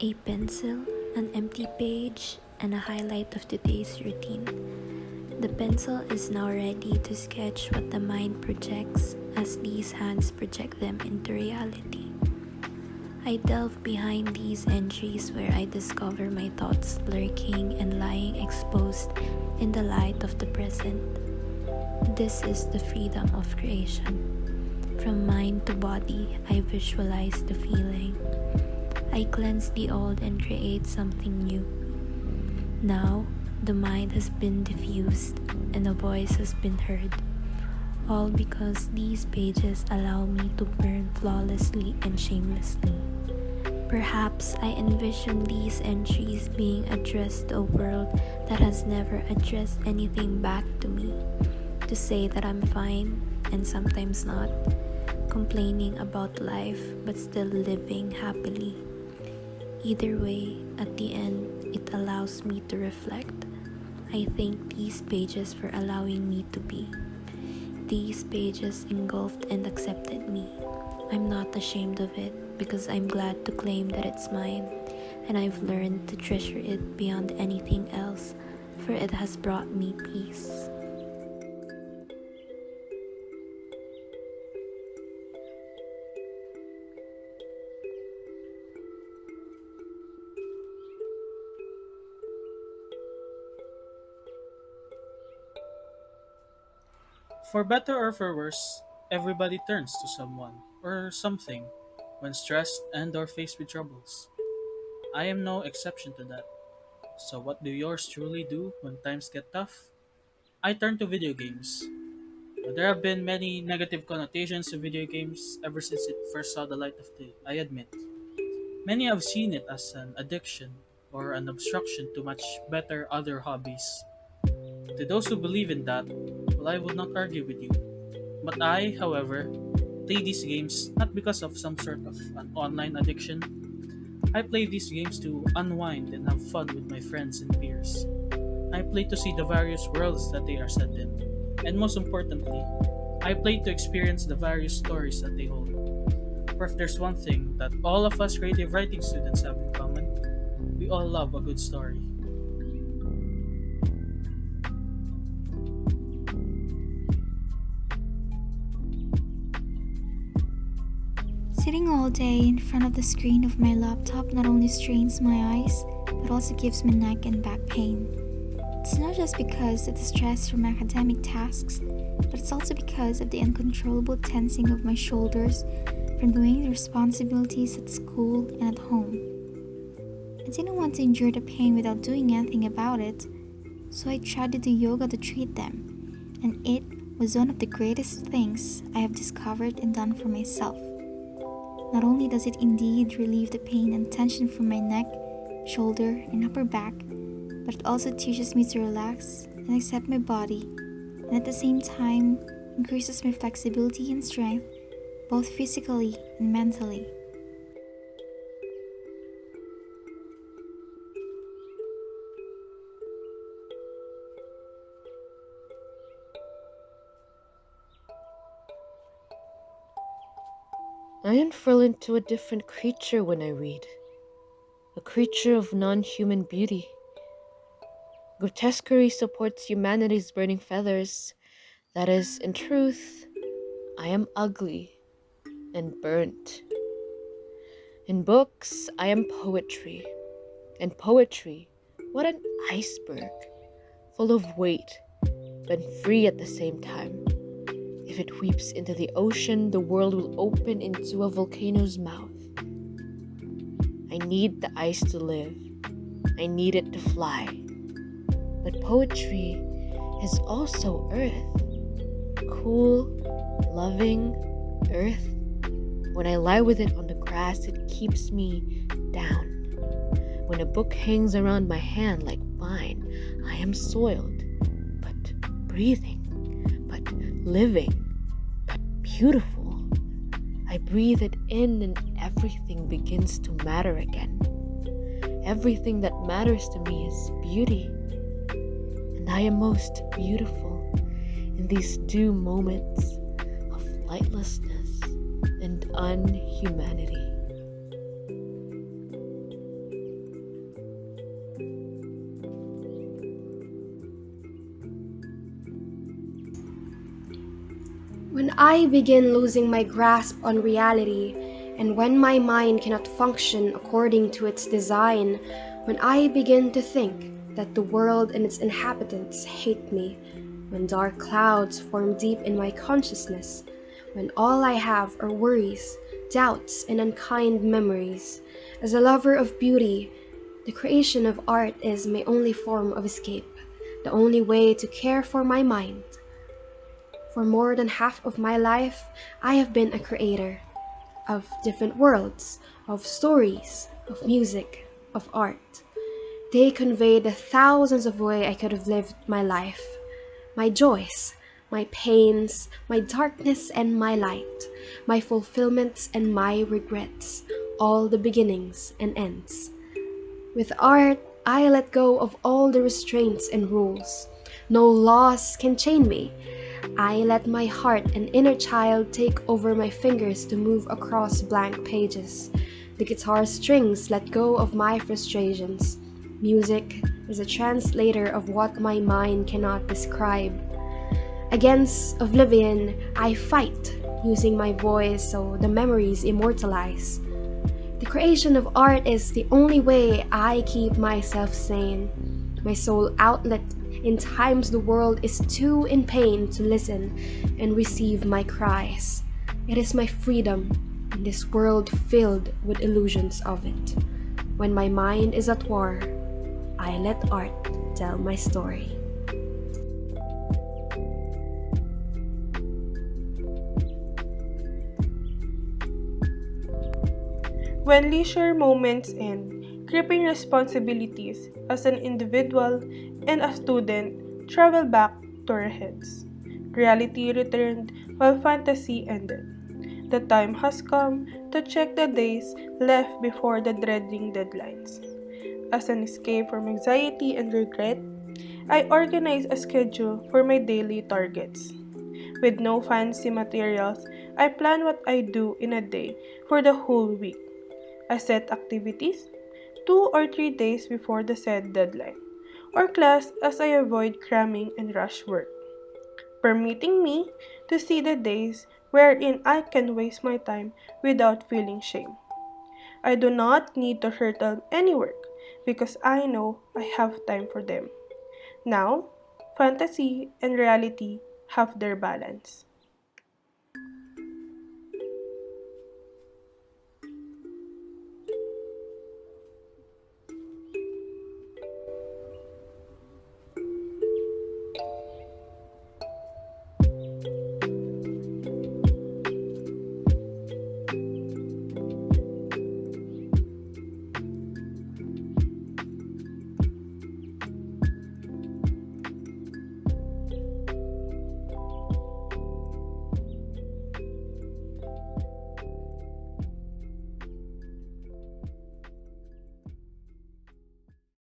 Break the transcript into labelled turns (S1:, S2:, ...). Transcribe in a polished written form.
S1: A pencil, an empty page, and a highlight of today's routine. The pencil is now ready to sketch what the mind projects as these hands project them into reality. I delve behind these entries where I discover my thoughts lurking and lying exposed in the light of the present. This is the freedom of creation. From mind to body, I visualize the feeling. I cleanse the old and create something new. Now, the mind has been diffused and a voice has been heard, all because these pages allow me to burn flawlessly and shamelessly. Perhaps I envision these entries being addressed to a world that has never addressed anything back to me, to say that I'm fine and sometimes not, complaining about life but still living happily. Either way, at the end, it allows me to reflect. I thank these pages for allowing me to be. These pages engulfed and accepted me. I'm not ashamed of it because I'm glad to claim that it's mine, and I've learned to treasure it beyond anything else, for it has brought me peace.
S2: For better or for worse, everybody turns to someone or something when stressed and or faced with troubles. I am no exception to that. So what do yours truly do when times get tough? I turn to video games. There have been many negative connotations to video games ever since it first saw the light of day, I admit. Many have seen it as an addiction or an obstruction to much better other hobbies. To those who believe in that, well, I would not argue with you. But I, however, play these games not because of some sort of an online addiction. I play these games to unwind and have fun with my friends and peers. I play to see the various worlds that they are set in. And most importantly, I play to experience the various stories that they hold. For if there's one thing that all of us creative writing students have in common, we all love a good story.
S3: Sitting all day in front of the screen of my laptop not only strains my eyes, but also gives me neck and back pain. It's not just because of the stress from academic tasks, but it's also because of the uncontrollable tensing of my shoulders from doing the responsibilities at school and at home. I didn't want to endure the pain without doing anything about it, so I tried to do yoga to treat them, and it was one of the greatest things I have discovered and done for myself. Not only does it indeed relieve the pain and tension from my neck, shoulder, and upper back, but it also teaches me to relax and accept my body, and at the same time increases my flexibility and strength, both physically and mentally.
S4: I unfurl into a different creature when I read, a creature of non human beauty. Grotesquerie supports humanity's burning feathers. That is, in truth, I am ugly and burnt. In books, I am poetry. And poetry, what an iceberg, full of weight, but free at the same time. If it weeps into the ocean, the world will open into a volcano's mouth. I need the ice to live. I need it to fly. But poetry is also earth. Cool, loving earth. When I lie with it on the grass, it keeps me down. When a book hangs around my hand like vine, I am soiled, but breathing, but living, but beautiful. I breathe it in and everything begins to matter again. Everything that matters to me is beauty. And I am most beautiful in these due moments of lightlessness and unhumanity.
S5: When I begin losing my grasp on reality, and when my mind cannot function according to its design, when I begin to think that the world and its inhabitants hate me, when dark clouds form deep in my consciousness, when all I have are worries, doubts, and unkind memories, as a lover of beauty, the creation of art is my only form of escape, the only way to care for my mind. For more than half of my life, I have been a creator of different worlds, of stories, of music, of art. They convey the thousands of ways I could have lived my life, my joys, my pains, my darkness and my light, my fulfillments and my regrets, all the beginnings and ends. With art, I let go of all the restraints and rules. No laws can chain me. I let my heart and inner child take over my fingers to move across blank pages. The guitar strings let go of my frustrations. Music is a translator of what my mind cannot describe. Against oblivion, I fight, using my voice so the memories immortalize. The creation of art is the only way I keep myself sane, my sole outlet in times the world is too in pain to listen and receive my cries. It is my freedom in this world filled with illusions of it. When my mind is at war, I let art tell my story.
S6: When leisure moments end, creeping responsibilities as an individual and a student travel back to our heads. Reality returned while fantasy ended. The time has come to check the days left before the dreading deadlines. As an escape from anxiety and regret, I organize a schedule for my daily targets. With no fancy materials, I plan what I do in a day for the whole week. I set activities 2 or 3 days before the said deadline, or class as I avoid cramming and rush work, permitting me to see the days wherein I can waste my time without feeling shame. I do not need to hurdle any work because I know I have time for them. Now, fantasy and reality have their balance.